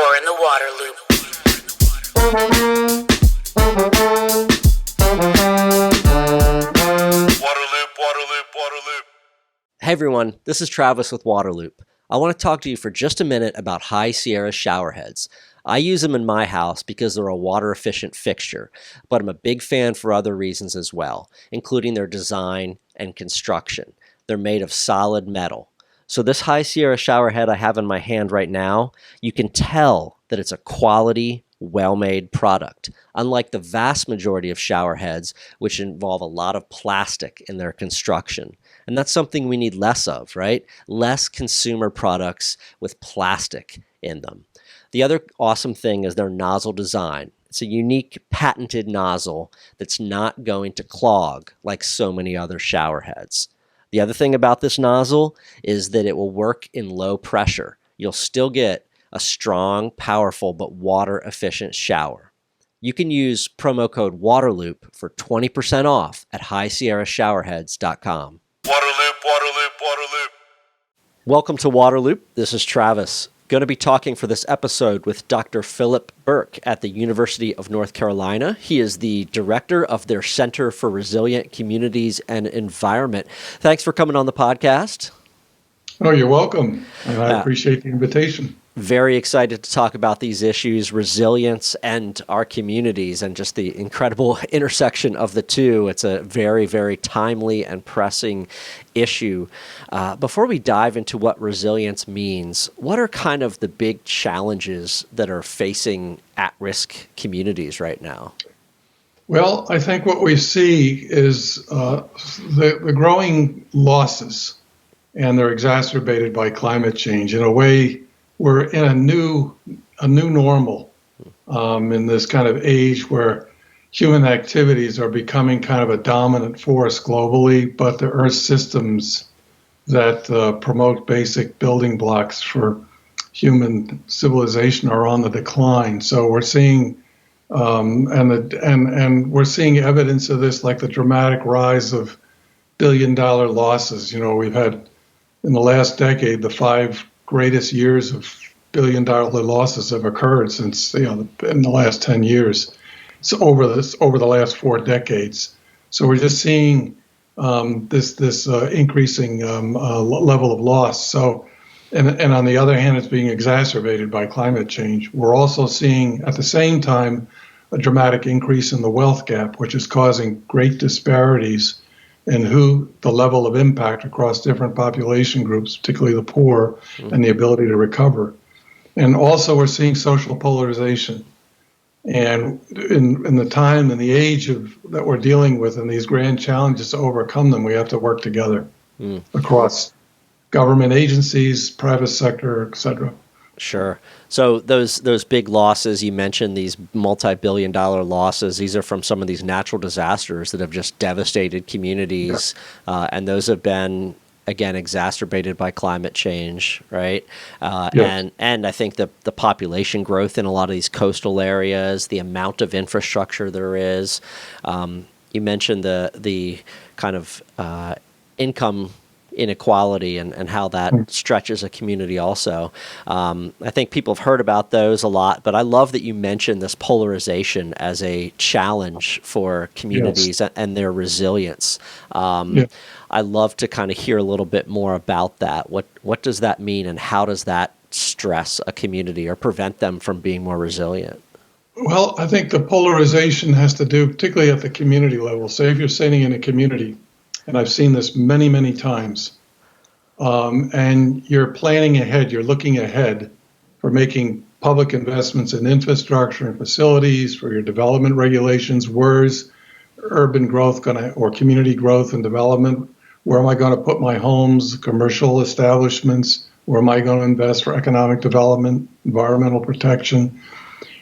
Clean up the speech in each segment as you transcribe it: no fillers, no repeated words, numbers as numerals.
You're in the water loop. Waterloop. Hey everyone, this is Travis with Waterloop. I want to talk to you for just a minute about High Sierra shower heads. I use them in my house because they're a water-efficient fixture, but I'm a big fan for other reasons as well, including their design and construction. They're made of solid metal. So this High Sierra shower head I have in my hand right now, you can tell that it's a quality, well-made product, unlike the vast majority of shower heads, which involve a lot of plastic in their construction. And that's something we need less of, right? Less consumer products with plastic in them. The other awesome thing is their nozzle design. It's a unique patented nozzle that's not going to clog like so many other shower heads. The other thing about this nozzle is that it will work in low pressure. You'll still get a strong, powerful, but water-efficient shower. You can use promo code WATERLOOP for 20% off at highsierrashowerheads.com. Waterloop. Welcome to Waterloop. This is Travis. Going to be talking for this episode with Dr. Philip Berke at the University of North Carolina. He is the director of their Center for Resilient Communities and Environment. Thanks for coming on the podcast. Oh, you're welcome. And I appreciate the invitation. Very excited to talk about these issues, resilience and our communities, and just the incredible intersection of the two. It's a very, very timely and pressing issue. Before we dive into what resilience means, what are kind of the big challenges that are facing at-risk communities right now? Well, I think what we see is the growing losses, and they're exacerbated by climate change. In a way, we're in a new normal in this kind of age where human activities are becoming kind of a dominant force globally, but the Earth systems that promote basic building blocks for human civilization are on the decline. So we're seeing and we're seeing evidence of this, like the dramatic rise of billion-dollar losses. You know, we've had in the last decade the 5 greatest years of billion-dollar losses have occurred since, in the last 10 years. So over the last 4 decades. So we're just seeing this increasing level of loss. So, and on the other hand, it's being exacerbated by climate change. We're also seeing at the same time a dramatic increase in the wealth gap, which is causing great disparities in the level of impact across different population groups, particularly the poor, and the ability to recover. And also we're seeing social polarization. And in the time and the age that we're dealing with and these grand challenges to overcome them, we have to work together across government agencies, private sector, et cetera. Sure. So those big losses, you mentioned these multi-billion-dollar losses, these are from some of these natural disasters that have just devastated communities, and those have been, again, exacerbated by climate change, right? And I think the population growth in a lot of these coastal areas, the amount of infrastructure there is. You mentioned the kind of income inequality and how that stretches a community also. I think people have heard about those a lot, but I love that you mentioned this polarization as a challenge for communities and their resilience. I love to kind of hear a little bit more about that. What does that mean, and how does that stress a community or prevent them from being more resilient? Well, I think the polarization has to do, particularly at the community level. Say if you're sitting in a community, and I've seen this many, many times, and you're planning ahead, you're looking ahead for making public investments in infrastructure and facilities, for your development regulations. Where's urban growth or community growth and development? Where am I going to put my homes, commercial establishments? Where am I going to invest for economic development, environmental protection?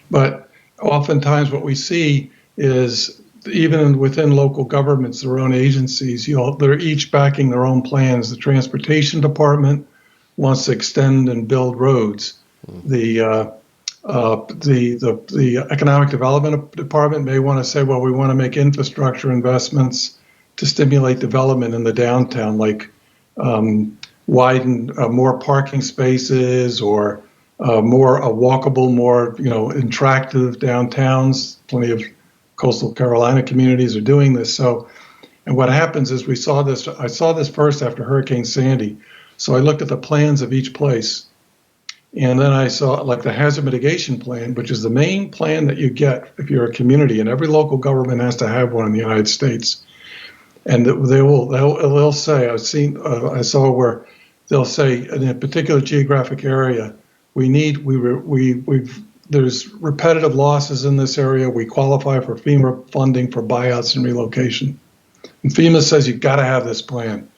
But oftentimes what we see is even within local governments, their own agencies, they're each backing their own plans. The transportation department wants to extend and build roads. The economic development department may want to say, well, we want to make infrastructure investments to stimulate development in the downtown, like widen more parking spaces or more walkable, more attractive downtowns. Plenty of coastal Carolina communities are doing this. So, and what happens is I saw this first after Hurricane Sandy. So I looked at the plans of each place. And then I saw like the hazard mitigation plan, which is the main plan that you get if you're a community, and every local government has to have one in the United States. And they'll say, I saw where they'll say in a particular geographic area, there's repetitive losses in this area. We qualify for FEMA funding for buyouts and relocation. And FEMA says you've got to have this plan.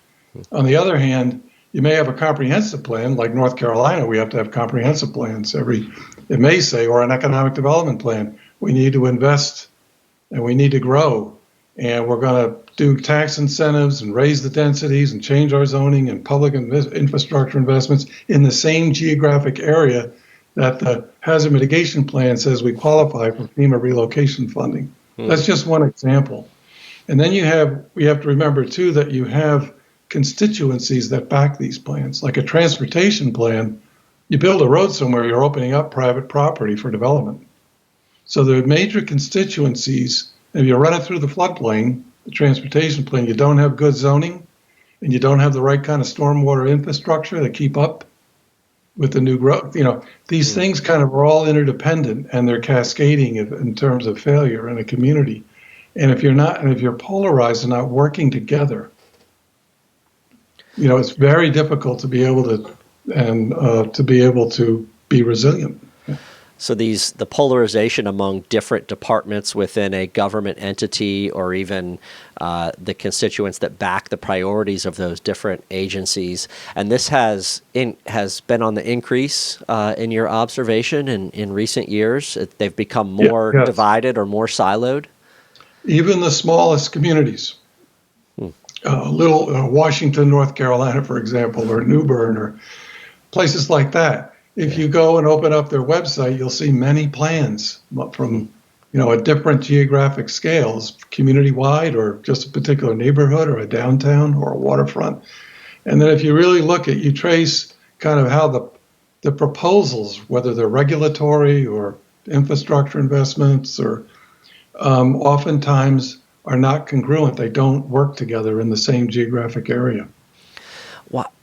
On the other hand, you may have a comprehensive plan, like North Carolina. We have to have comprehensive plans it may say, or an economic development plan. We need to invest and we need to grow. And we're going to do tax incentives and raise the densities and change our zoning and public infrastructure investments in the same geographic area that the hazard mitigation plan says we qualify for FEMA relocation funding. That's just one example. And then we have to remember too that you have constituencies that back these plans. Like a transportation plan, you build a road somewhere, you're opening up private property for development. So there are major constituencies. If you run it through the floodplain, the transportation plan, you don't have good zoning and you don't have the right kind of stormwater infrastructure to keep up with the new growth. These things kind of are all interdependent and they're cascading in terms of failure in a community. And if you're polarized and not working together, it's very difficult to be able to be resilient. So the polarization among different departments within a government entity, or even the constituents that back the priorities of those different agencies, and this has been on the increase in your observation in recent years. They've become more divided or more siloed. Even the smallest communities. Little Washington, North Carolina, for example, or New Bern, or places like that. If you go and open up their website, you'll see many plans from, at different geographic scales, community-wide or just a particular neighborhood or a downtown or a waterfront. And then if you really you trace kind of how the proposals, whether they're regulatory or infrastructure investments, or oftentimes are not congruent. They don't work together in the same geographic area.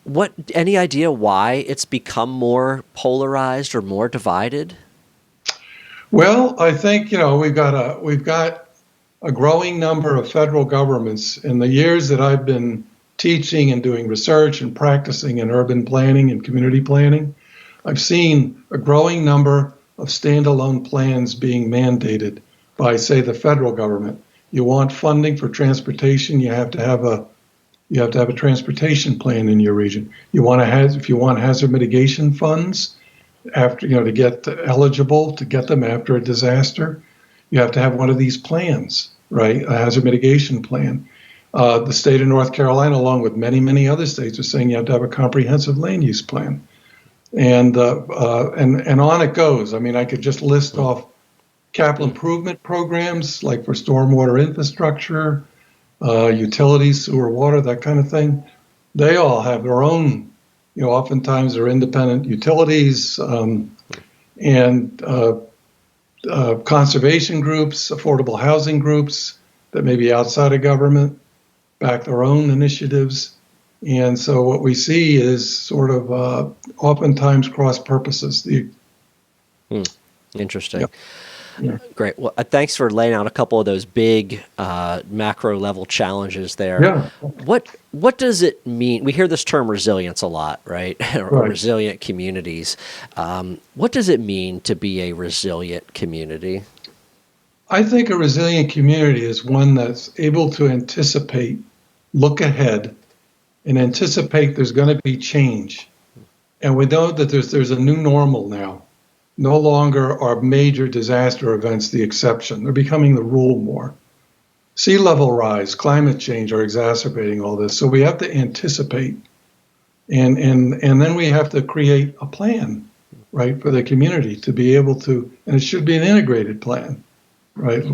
What? Any idea why it's become more polarized or more divided? Well, I think we've got a growing number of federal governments. In the years that I've been teaching and doing research and practicing in urban planning and community planning, I've seen a growing number of standalone plans being mandated by, say, the federal government. You want funding for transportation, you have to have a transportation plan in your region. If you want hazard mitigation funds after to get eligible to get them after a disaster, you have to have one of these plans, right? A hazard mitigation plan. The state of North Carolina, along with many other states, are saying you have to have a comprehensive land use plan, and on it goes. I mean, I could just list off capital improvement programs like for stormwater infrastructure, utilities, sewer, water, that kind of thing. They all have their own, oftentimes they're independent utilities and conservation groups, affordable housing groups that may be outside of government, back their own initiatives. And so what we see is sort of oftentimes cross purposes. Interesting. Yep. Yeah. Great. Well, thanks for laying out a couple of those big macro level challenges there. Yeah. What does it mean? We hear this term resilience a lot, right? Or Right. resilient communities. What does it mean to be a resilient community? I think a resilient community is one that's able to anticipate, look ahead, and anticipate there's going to be change. And we know that there's a new normal now. No longer are major disaster events the exception. They're becoming the rule more. Sea level rise, climate change are exacerbating all this. So we have to anticipate. And then we have to create a plan, right, for the community to be able to, and it should be an integrated plan, right?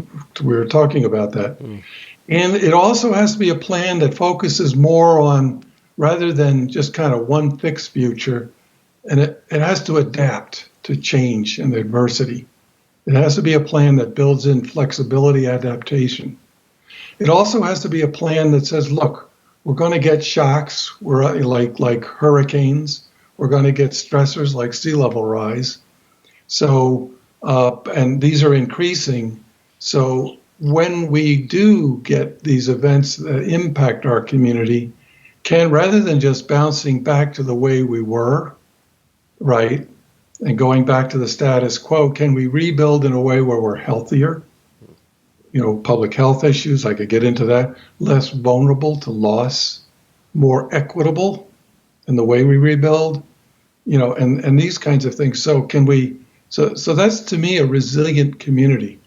We were talking about that. And it also has to be a plan that focuses more on, rather than just kind of one fixed future, and it has to adapt. to change and adversity. It has to be a plan that builds in flexibility, adaptation. It also has to be a plan that says, look, we're going to get shocks, like hurricanes. We're going to get stressors like sea level rise. So, and these are increasing. So when we do get these events that impact our community, rather than just bouncing back to the way we were, right, and going back to the status quo, can we rebuild in a way where we're healthier? Public health issues, I could get into that, less vulnerable to loss, more equitable in the way we rebuild, and these kinds of things. So so that's to me a resilient community,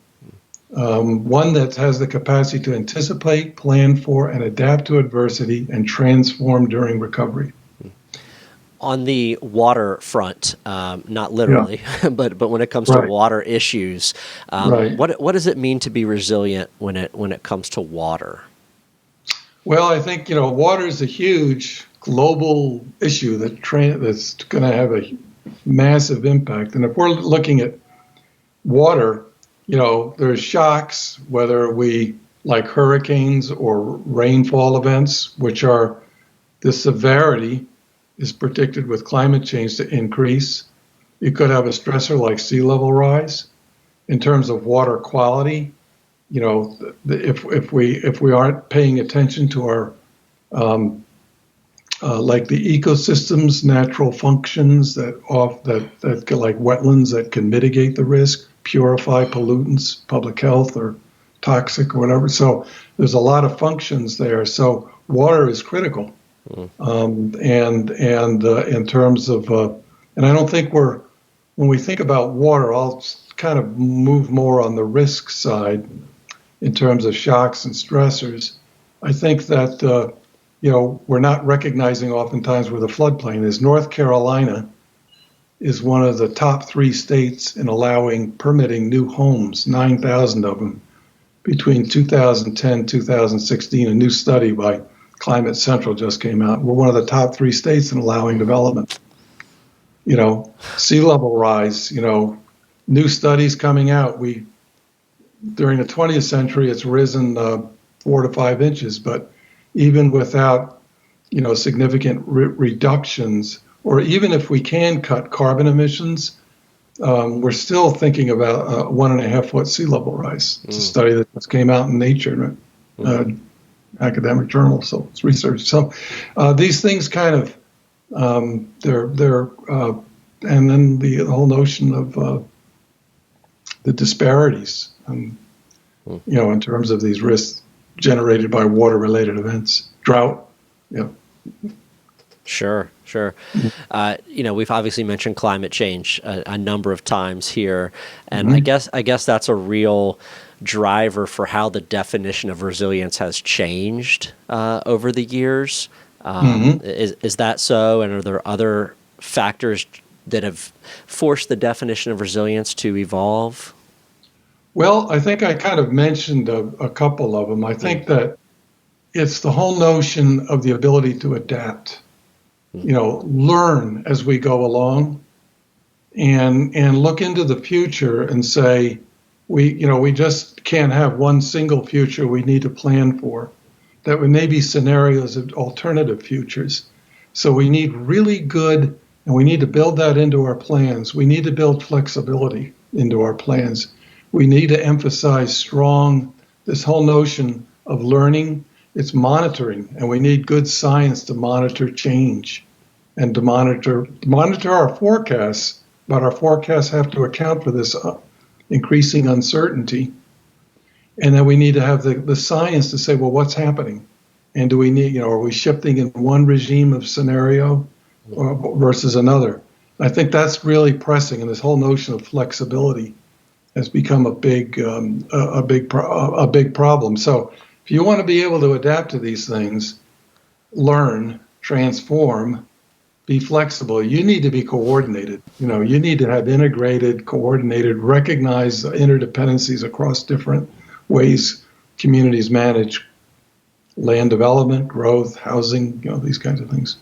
one that has the capacity to anticipate, plan for, and adapt to adversity and transform during recovery. On the water front, not literally, but when it comes to water issues, what does it mean to be resilient when it comes to water? Well, I think water is a huge global issue that's going to have a massive impact. And if we're looking at water, there's shocks, whether we like hurricanes or rainfall events, which are the severity is predicted with climate change to increase. You could have a stressor like sea level rise. In terms of water quality, if we aren't paying attention to our like the ecosystem's natural functions that like wetlands that can mitigate the risk, purify pollutants, public health or toxic or whatever. So there's a lot of functions there. So water is critical. And in terms of, and I don't think when we think about water, I'll kind of move more on the risk side in terms of shocks and stressors. I think that, we're not recognizing oftentimes where the floodplain is. North Carolina is one of the top 3 states in permitting new homes, 9,000 of them, between 2010, 2016, a new study by Climate Central just came out. We're one of the top 3 states in allowing development. Sea level rise, new studies coming out. During the 20th century, it's risen 4 to 5 inches, but even without, significant reductions, or even if we can cut carbon emissions, we're still thinking about a 1.5 foot sea level rise. It's a study that just came out in Nature, academic journal, so it's research. So these things kind of they're and then the whole notion of the disparities, in terms of these risks generated by water-related events, drought. Sure. We've obviously mentioned climate change a number of times here, and I guess that's a real driver for how the definition of resilience has changed over the years. Is that so? And are there other factors that have forced the definition of resilience to evolve? Well, I think I kind of mentioned a couple of them. I think that it's the whole notion of the ability to adapt, learn as we go along and look into the future and say, we just can't have one single future we need to plan for. That may be scenarios of alternative futures. So we need really good, and we need to build that into our plans. We need to build flexibility into our plans. We need to emphasize this whole notion of learning, it's monitoring, and we need good science to monitor change and to monitor our forecasts, but our forecasts have to account for this increasing uncertainty. And then we need to have the science to say, well, what's happening? And do we need, are we shifting in one regime of scenario versus another? I think that's really pressing, and this whole notion of flexibility has become a big problem. So if you want to be able to adapt to these things, learn, transform, be flexible, you need to be coordinated. You need to have integrated, coordinated, recognize interdependencies across different ways communities manage land development, growth, housing, these kinds of things.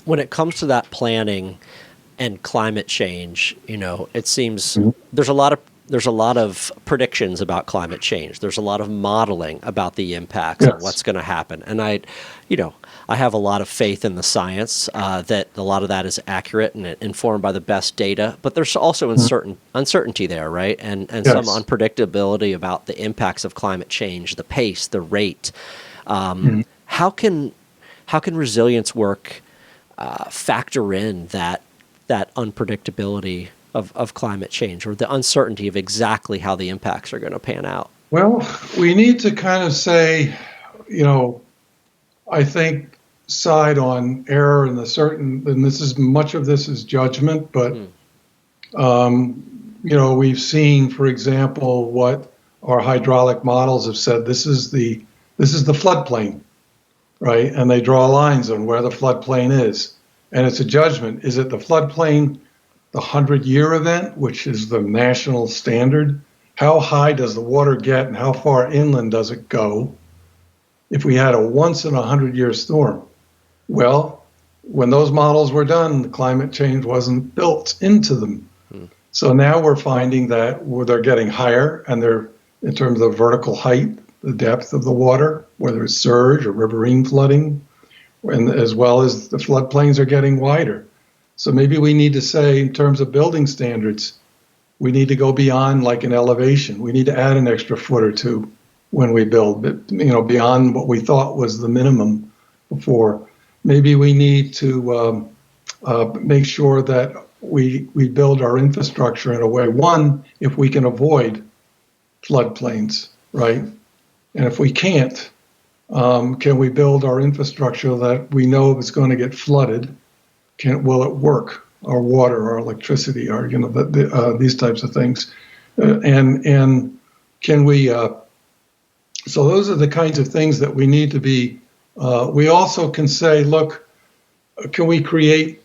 When it comes to that planning, and climate change, it seems there's a lot of predictions about climate change. There's a lot of modeling about the impacts and Yes. what's going to happen. And I have a lot of faith in the science that a lot of that is accurate and informed by the best data. But there's also uncertainty there, right? And some Yes. unpredictability about the impacts of climate change, the pace, the rate. Mhm. How can resilience work factor in that unpredictability of climate change, or the uncertainty of exactly how the impacts are going to pan out? Well, we need to kind of say, I think side on error in the certain, and much of this is judgment, but we've seen, for example, what our hydraulic models have said. This is the floodplain, right? And they draw lines on where the floodplain is, and it's a judgment. Is it the floodplain, the 100-year event, which is the national standard? How high does the water get, and how far inland does it go? If we had a once in a 100-year storm, well, when those models were done, the climate change wasn't built into them. So now we're finding that they're getting higher, and they're, in terms of vertical height, the depth of the water, whether it's surge or riverine flooding, and as well as the floodplains are getting wider. So maybe we need to say, in terms of building standards, we need to go beyond like an elevation. We need to add an extra foot or two when we build, beyond what we thought was the minimum before. Maybe we need to make sure that we build our infrastructure in a way, one, if we can avoid floodplains, right? And if we can't, can we build our infrastructure that we know if it's going to get flooded, will it work? Our water, our electricity, these types of things, and can we? So those are the kinds of things that we need to be. We also can say, look, can we create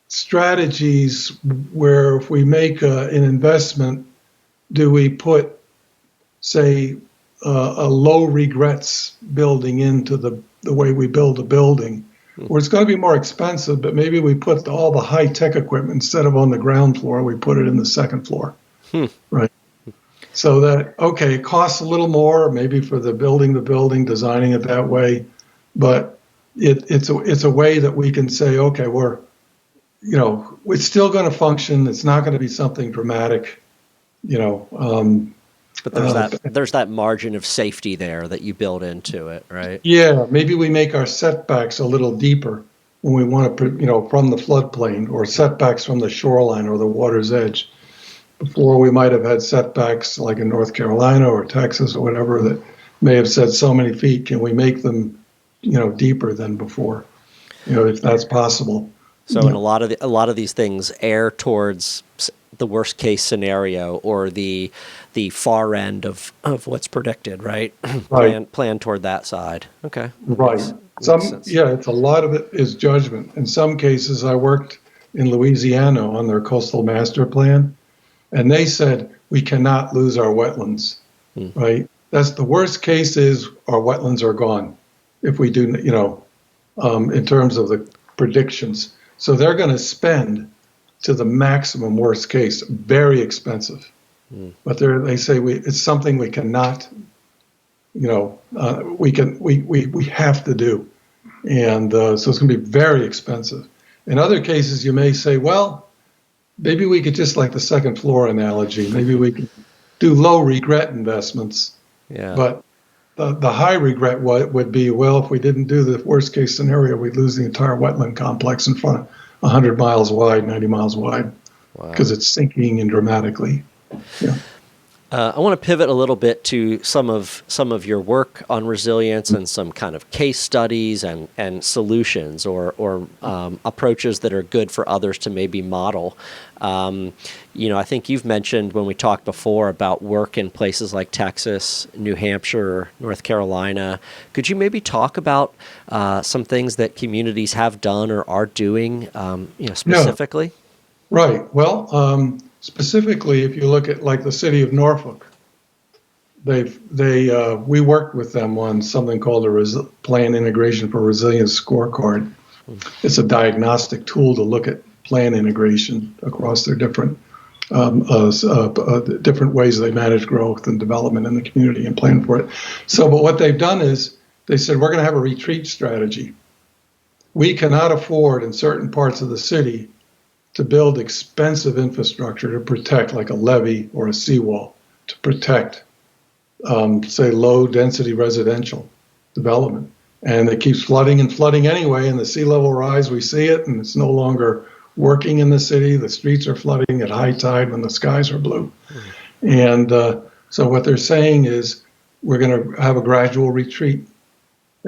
strategies where if we make an investment, do we put, say, a low regrets building into the way we build a building, where it's going to be more expensive, but maybe we put all the high-tech equipment, instead of on the ground floor, we put it in the second floor, right? So that, okay, it costs a little more, maybe for the building, designing it that way, but it's a way that we can say, okay, it's still going to function. It's not going to be something dramatic, But there's that margin of safety there that you build into it, right? Yeah, maybe we make our setbacks a little deeper when we want to, from the floodplain, or setbacks from the shoreline or the water's edge. Before, we might have had setbacks like in North Carolina or Texas or whatever that may have said so many feet. Can we make them, deeper than before, if that's possible? So in a lot of these things err towards the worst case scenario, or the far end of what's predicted, right? Right. Plan toward that side. Okay. Right. Makes sense. It's a lot of it is judgment. In some cases, I worked in Louisiana on their coastal master plan, and they said we cannot lose our wetlands. Right. That's the worst case, is our wetlands are gone if we do, in terms of the predictions. So they're going to spend to the maximum worst case, very expensive. But they say it's something we cannot, we have to do. And so it's going to be very expensive. In other cases, you may say, well, maybe we could, just like the second floor analogy, maybe we could do low regret investments. Yeah. But the high regret would be, well, if we didn't do the worst case scenario, we'd lose the entire wetland complex in front of 100 miles wide, 90 miles wide, because it's sinking in dramatically. Yeah. I want to pivot a little bit to some of your work on resilience and some kind of case studies and solutions or approaches that are good for others to maybe model. I think you've mentioned when we talked before about work in places like Texas, New Hampshire, North Carolina. Could you maybe talk about some things that communities have done or are doing, specifically? Yeah. Right. Well, specifically, if you look at like the city of Norfolk, we worked with them on something called Plan Integration for Resilience Scorecard. It's a diagnostic tool to look at plan integration across their different different ways they manage growth and development in the community and plan for it. So, but what they've done is they said, we're going to have a retreat strategy. We cannot afford in certain parts of the city to build expensive infrastructure to protect, like a levee or a seawall, to protect, say, low density residential development. And it keeps flooding and flooding anyway, and the sea level rise, we see it, and it's no longer working in the city. The streets are flooding at high tide when the skies are blue. And so what they're saying is we're going to have a gradual retreat.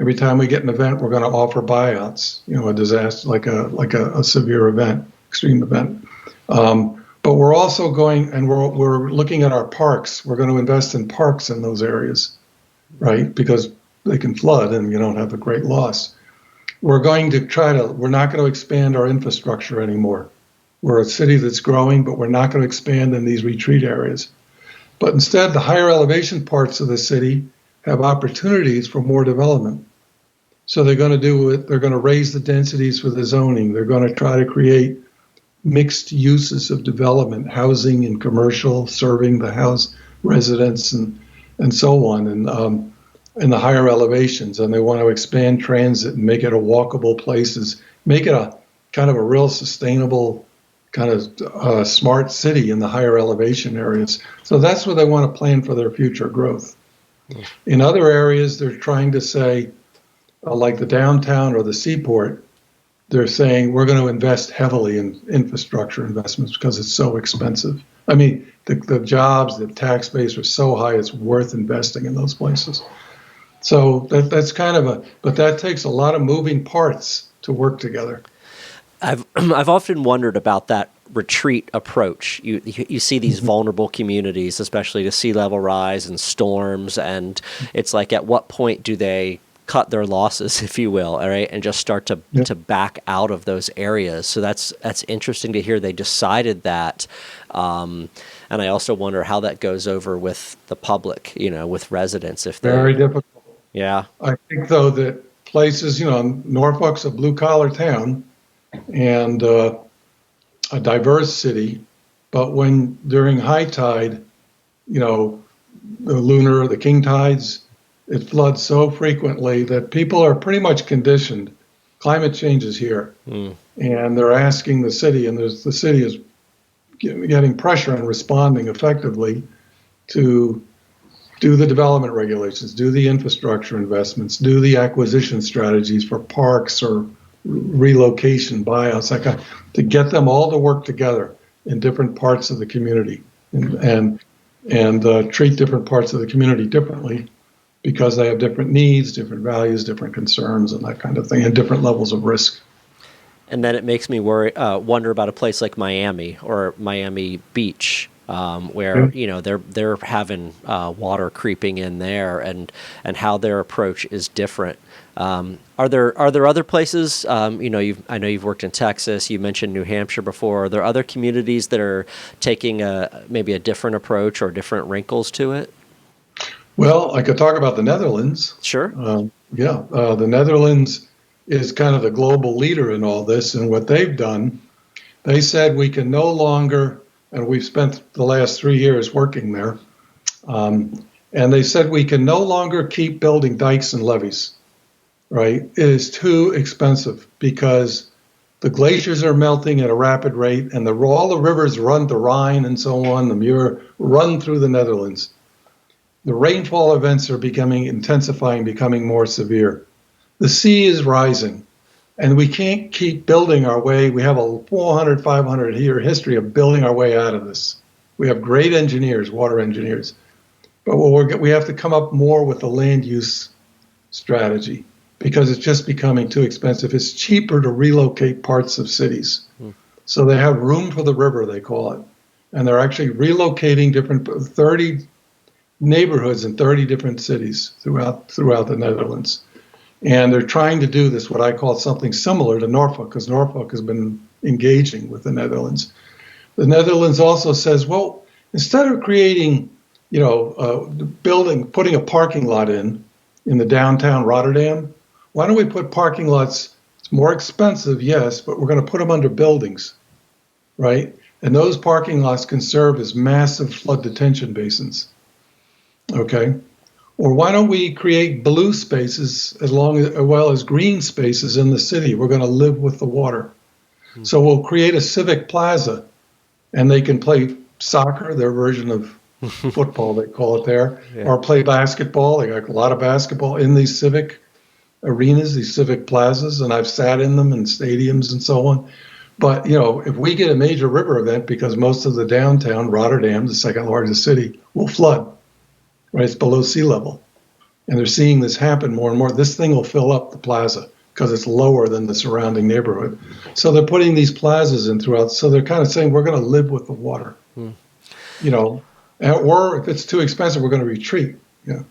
Every time we get an event, we're going to offer buyouts, a disaster, like a severe event, extreme event. But we're also going, and we're looking at our parks. We're going to invest in parks in those areas, right? Because they can flood and you don't have a great loss. We're not going to expand our infrastructure anymore. We're a city that's growing, but we're not going to expand in these retreat areas. But instead, the higher elevation parts of the city have opportunities for more development. So they're going to do it. They're going to raise the densities for the zoning. They're going to try to create mixed uses of development, housing and commercial, serving the house residents and so on, and in the higher elevations. And they want to expand transit and make it a walkable places, make it a kind of a real sustainable kind of smart city in the higher elevation areas. So that's what they want to plan for their future growth. In other areas, they're trying to say, like the downtown or the seaport, they're saying we're going to invest heavily in infrastructure investments because it's so expensive. I mean, the jobs, the tax base are so high, it's worth investing in those places. So that's kind of but that takes a lot of moving parts to work together. I've often wondered about that retreat approach. You see these vulnerable communities, especially to sea level rise and storms, and it's like, at what point do they cut their losses, if you will, all right, and just start to back out of those areas? So that's interesting to hear they decided that. And I also wonder how that goes over with the public, with residents. Very difficult. Yeah. I think, though, that places, Norfolk's a blue-collar town and a diverse city, but when during high tide, the lunar, the king tides, it floods so frequently that people are pretty much conditioned. Climate change is here, and they're asking the city, and the city is getting pressure and responding effectively to do the development regulations, do the infrastructure investments, do the acquisition strategies for parks or relocation buyouts, to get them all to work together in different parts of the community and treat different parts of the community differently because they have different needs, different values, different concerns, and that kind of thing, and different levels of risk. And then it makes me wonder about a place like Miami or Miami Beach, where they're having water creeping in there, and how their approach is different. Are there other places? I know you've worked in Texas. You mentioned New Hampshire before. Are there other communities that are taking maybe a different approach or different wrinkles to it? Well, I could talk about the Netherlands. Sure. The Netherlands is kind of the global leader in all this, and what they've done, they said we can no longer, and we've spent the last 3 years working there, and they said we can no longer keep building dikes and levees, right? It is too expensive because the glaciers are melting at a rapid rate, and all the rivers run, the Rhine and so on, the Muur, run through the Netherlands. The rainfall events are intensifying, becoming more severe. The sea is rising, and we can't keep building our way. We have a 400, 500-year history of building our way out of this. We have great engineers, water engineers, but we have to come up more with a land use strategy because it's just becoming too expensive. It's cheaper to relocate parts of cities. So they have room for the river, they call it, and they're actually relocating 30 neighborhoods in 30 different cities throughout the Netherlands. And they're trying to do this, what I call something similar to Norfolk, because Norfolk has been engaging with the Netherlands. The Netherlands also says, well, instead of creating, putting a parking lot in the downtown Rotterdam, why don't we put parking lots? It's more expensive, yes, but we're going to put them under buildings. right? And those parking lots can serve as massive flood detention basins, okay? Or why don't we create blue spaces as well as green spaces in the city? We're going to live with the water. So we'll create a civic plaza, and they can play soccer, their version of football, they call it there, or play basketball. They got a lot of basketball in these civic arenas, these civic plazas, and I've sat in them in stadiums and so on. But, if we get a major river event, because most of the downtown, Rotterdam, the second largest city, will flood, right? It's below sea level. And they're seeing this happen more and more. This thing will fill up the plaza because it's lower than the surrounding neighborhood. So they're putting these plazas in throughout. So they're kind of saying, we're going to live with the water, or if it's too expensive, we're going to retreat. Yeah.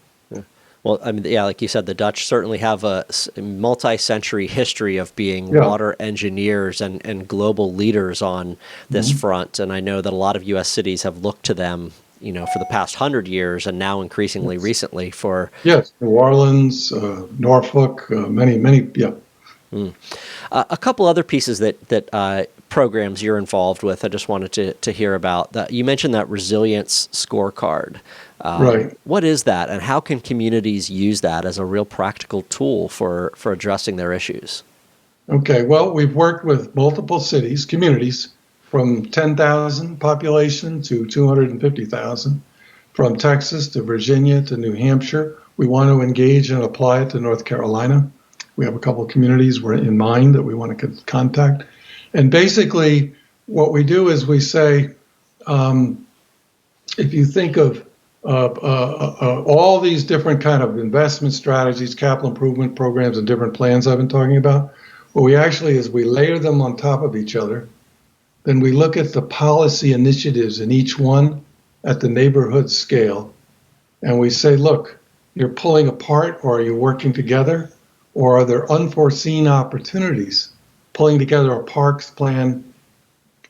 Well, I mean, like you said, the Dutch certainly have a multi-century history of being water engineers and global leaders on this front. And I know that a lot of U.S. cities have looked to them, for the past 100 years, and now increasingly recently for... Yes, New Orleans, Norfolk, many, yeah. A couple other pieces that programs you're involved with, I just wanted to hear about. You mentioned that Resilience Scorecard. Right. What is that, and how can communities use that as a real practical tool for addressing their issues? Okay, well, we've worked with multiple cities, communities, from 10,000 population to 250,000, from Texas to Virginia to New Hampshire. We want to engage and apply it to North Carolina. We have a couple of communities we're in mind that we want to contact. And basically, what we do is we say, if you think of all these different kind of investment strategies, capital improvement programs, and different plans I've been talking about, what we actually is we layer them on top of each other. Then we look at the policy initiatives in each one at the neighborhood scale. And we say, look, you're pulling apart, or are you working together? Or are there unforeseen opportunities? Pulling together a parks plan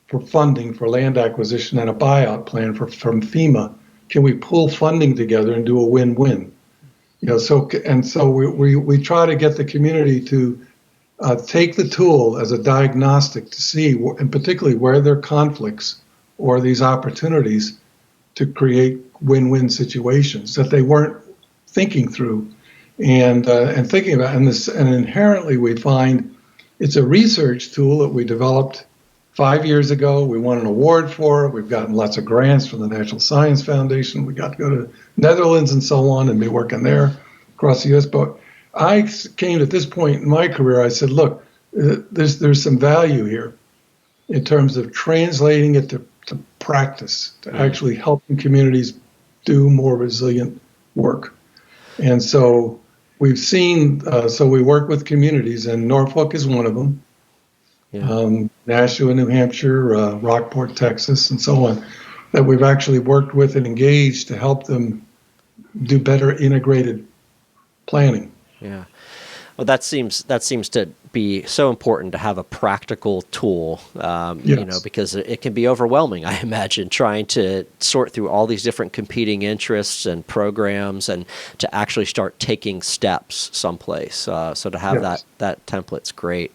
for funding for land acquisition and a buyout plan from FEMA. Can we pull funding together and do a win-win? So we try to get the community to take the tool as a diagnostic to see, and particularly where there are conflicts or these opportunities to create win-win situations that they weren't thinking through and thinking about. And inherently, we find it's a research tool that we developed 5 years ago. We won an award for it. We've gotten lots of grants from the National Science Foundation. We got to go to Netherlands and so on and be working there across the U.S. But I came at this point in my career, I said, look, there's some value here in terms of translating it to practice, to actually helping communities do more resilient work. And so we've seen, so we work with communities, and Norfolk is one of them. Yeah. Nashua, New Hampshire, Rockport, Texas, and so on, that we've actually worked with and engaged to help them do better integrated planning. Yeah. Well, that seems to be so important to have a practical tool, Yes. because it can be overwhelming, I imagine, trying to sort through all these different competing interests and programs and to actually start taking steps someplace. So to have that template's great.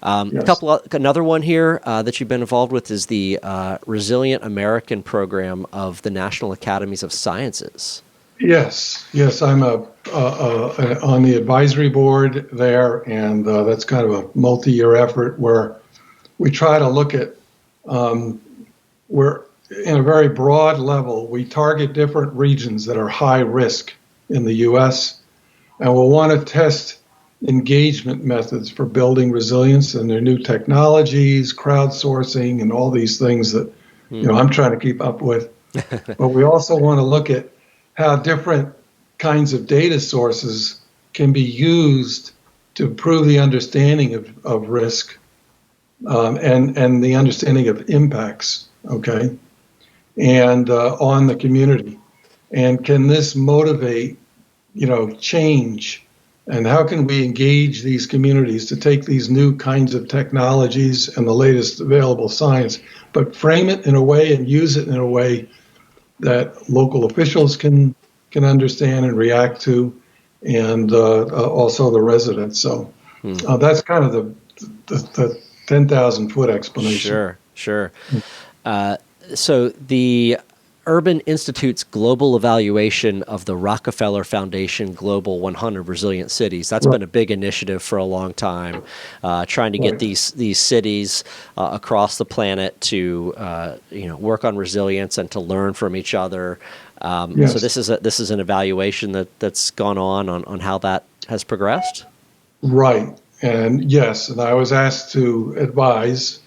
Another one here that you've been involved with is the Resilient American program of the National Academies of Sciences. Yes, I'm on the advisory board there, and that's kind of a multi-year effort where we try to look at, we're in a very broad level, we target different regions that are high risk in the U.S., and we'll want to test engagement methods for building resilience and their new technologies, crowdsourcing, and all these things that I'm trying to keep up with. But we also want to look at how different kinds of data sources can be used to improve the understanding of risk and the understanding of impacts, okay, and on the community. And can this motivate, change? And how can we engage these communities to take these new kinds of technologies and the latest available science, but frame it in a way and use it in a way that local officials can understand and react to, and also the residents. So that's kind of the 10,000-foot explanation. Sure. Sure. So the Urban Institute's global evaluation of the Rockefeller Foundation Global 100 Resilient Cities, that's been a big initiative for a long time, trying to get these cities across the planet to work on resilience and to learn from each other. So this is an evaluation that's gone on how that has progressed? Right. And yes, and I was asked to advise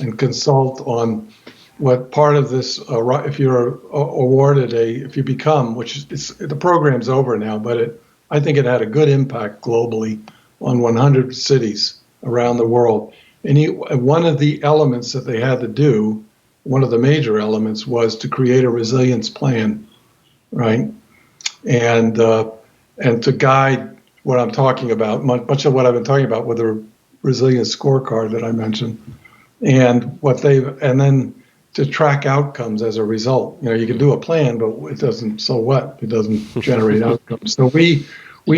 and consult on what part of this, if you're awarded if you become, which is, the program's over now, but I think it had a good impact globally on 100 cities around the world. And one of the elements that they had to do, one of the major elements, was to create a resilience plan, right? And to guide what I'm talking about, much of what I've been talking about with the Resilience Scorecard that I mentioned, and then to track outcomes as a result. You can do a plan, but it doesn't. So what? It doesn't generate outcomes. So we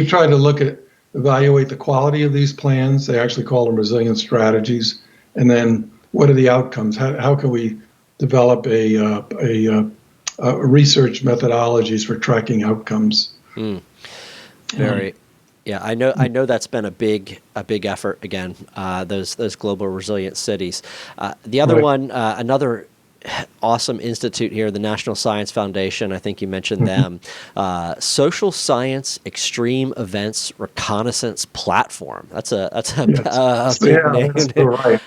try to evaluate the quality of these plans. They actually call them resilience strategies. And then what are the outcomes? How can we develop a research methodologies for tracking outcomes? Very. Yeah, I know that's been a big effort again. Those global resilient cities. The other one, another awesome institute here, the National Science Foundation. I think you mentioned them. Social Science Extreme Events Reconnaissance Platform. That's a big name. That's right.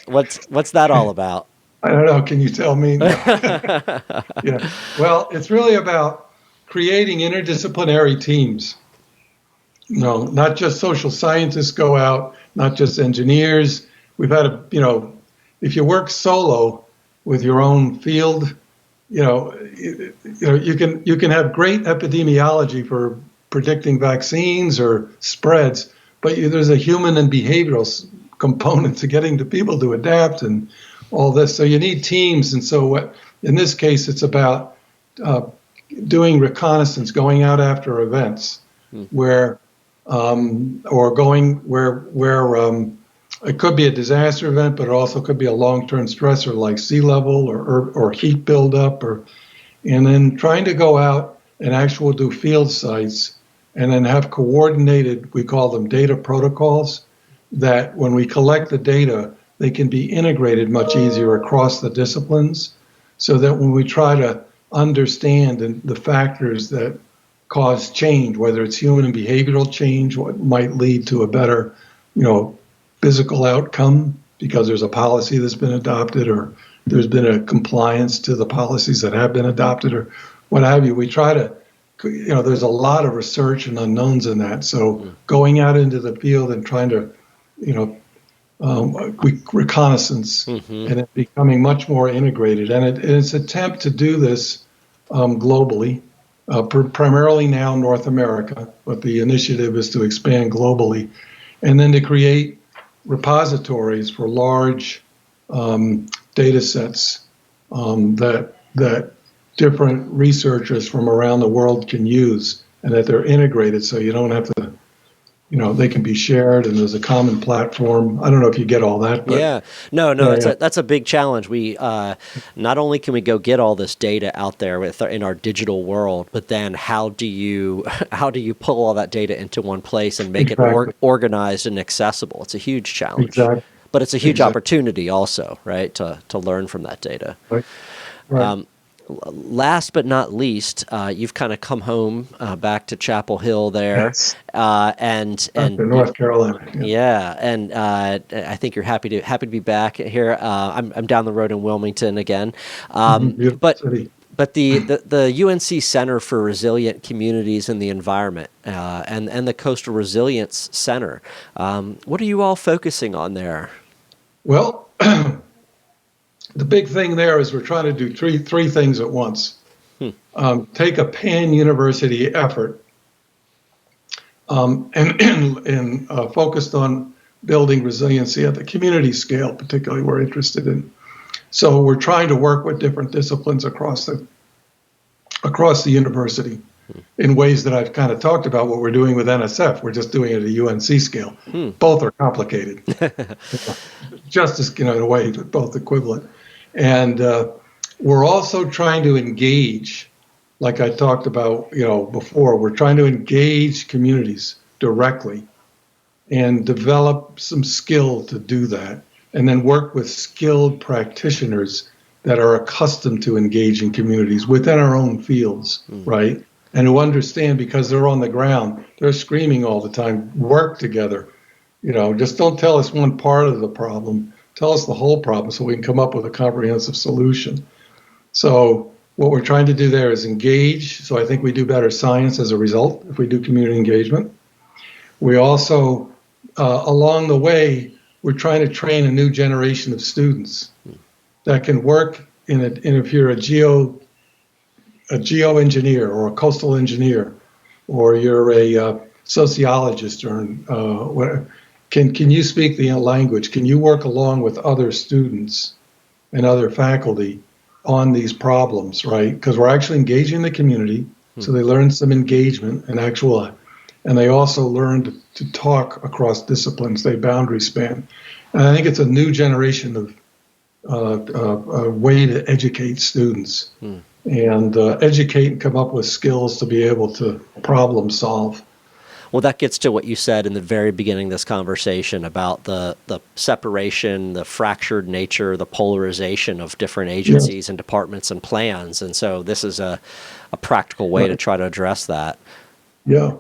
What's that all about? I don't know. Can you tell me? Yeah. Well, it's really about creating interdisciplinary teams. Not just social scientists go out, not just engineers. We've had if you work solo with your own field, you can have great epidemiology for predicting vaccines or spreads, but there's a human and behavioral component to getting the people to adapt and all this. So you need teams. And so in this case, it's about doing reconnaissance, going out after events where it could be a disaster event, but it also could be a long-term stressor like sea level or heat buildup, and then trying to go out and actually do field sites and then have coordinated, we call them data protocols, that when we collect the data, they can be integrated much easier across the disciplines, so that when we try to understand the factors that cause change, whether it's human and behavioral change, what might lead to a better, physical outcome because there's a policy that's been adopted or there's been a compliance to the policies that have been adopted or what have you. We try to, there's a lot of research and unknowns in that. So going out into the field and trying to, reconnaissance and it becoming much more integrated. And it's an attempt to do this globally. Primarily now North America, but the initiative is to expand globally, and then to create repositories for large data sets that different researchers from around the world can use, and that they're integrated so you don't have to, they can be shared and there's a common platform. I don't know if you get all that. But yeah, no, that's a big challenge. We not only can we go get all this data out there in our digital world, but then how do you pull all that data into one place and make it organized and accessible? It's a huge challenge, but it's a huge opportunity also, right? To learn from that data. Right. Last but not least, you've kind of come home back to Chapel Hill there, and North Carolina. Yeah, and I think you're happy to be back here. I'm down the road in Wilmington again, but the UNC Center for Resilient Communities and the Environment and the Coastal Resilience Center. What are you all focusing on there? Well. The big thing there is we're trying to do three things at once. Take a pan-university effort and focused on building resiliency at the community scale, particularly we're interested in. So we're trying to work with different disciplines across the university. in ways that I've kind of talked about what we're doing with NSF. We're just doing it at a UNC scale. Both are complicated. Just as, in a way, both equivalent. And we're also trying to engage, like I talked about, before, we're trying to engage communities directly and develop some skill to do that, and then work with skilled practitioners that are accustomed to engaging communities within our own fields, right? And who understand, because they're on the ground, they're screaming all the time, work together. Just don't tell us one part of the problem, tell us the whole problem so we can come up with a comprehensive solution. So what we're trying to do there is engage. So I think we do better science as a result if we do community engagement. We also, along the way, we're trying to train a new generation of students that can work if you're a geoengineer or a coastal engineer, or you're a sociologist, or whatever. Can you speak the language? Can you work along with other students and other faculty on these problems, right? Because we're actually engaging the community, so they learn some engagement and they also learn to talk across disciplines, they boundary span. And I think it's a new generation of a way to educate students and educate and come up with skills to be able to problem solve. Well, that gets to what you said in the very beginning of this conversation about the separation, the fractured nature, the polarization of different agencies and departments and plans. And so this is a practical way to try to address that. Yeah.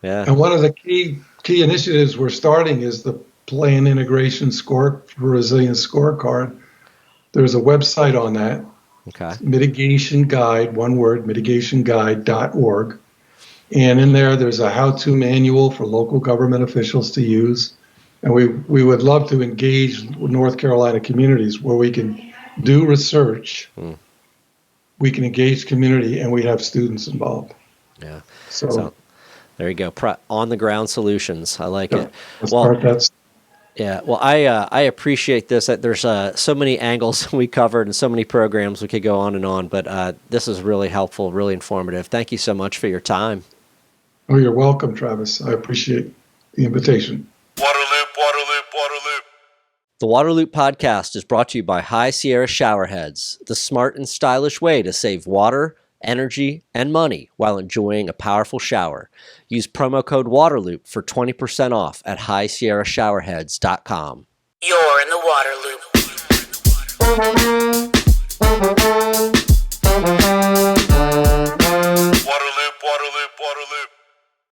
Yeah. And one of the key initiatives we're starting is the Plan Integration for Resilience Scorecard. There's a website on that. Okay. Mitigation Guide, one word, mitigationguide.org. And in there's a how-to manual for local government officials to use. And we would love to engage with North Carolina communities where we can do research, we can engage community, and we have students involved. Yeah. So there you go. On-the-ground solutions. I like it. Yeah, well, I appreciate this. There's so many angles we covered and so many programs we could go on, but this is really helpful, really informative. Thank you so much for your time. Oh, you're welcome, Travis. I appreciate the invitation. Waterloop, waterloop, waterloop. The Waterloop podcast is brought to you by High Sierra Showerheads, the smart and stylish way to save water, energy, and money while enjoying a powerful shower. Use promo code WATERLOOP for 20% off at highsierrashowerheads.com. You're in the Waterloop.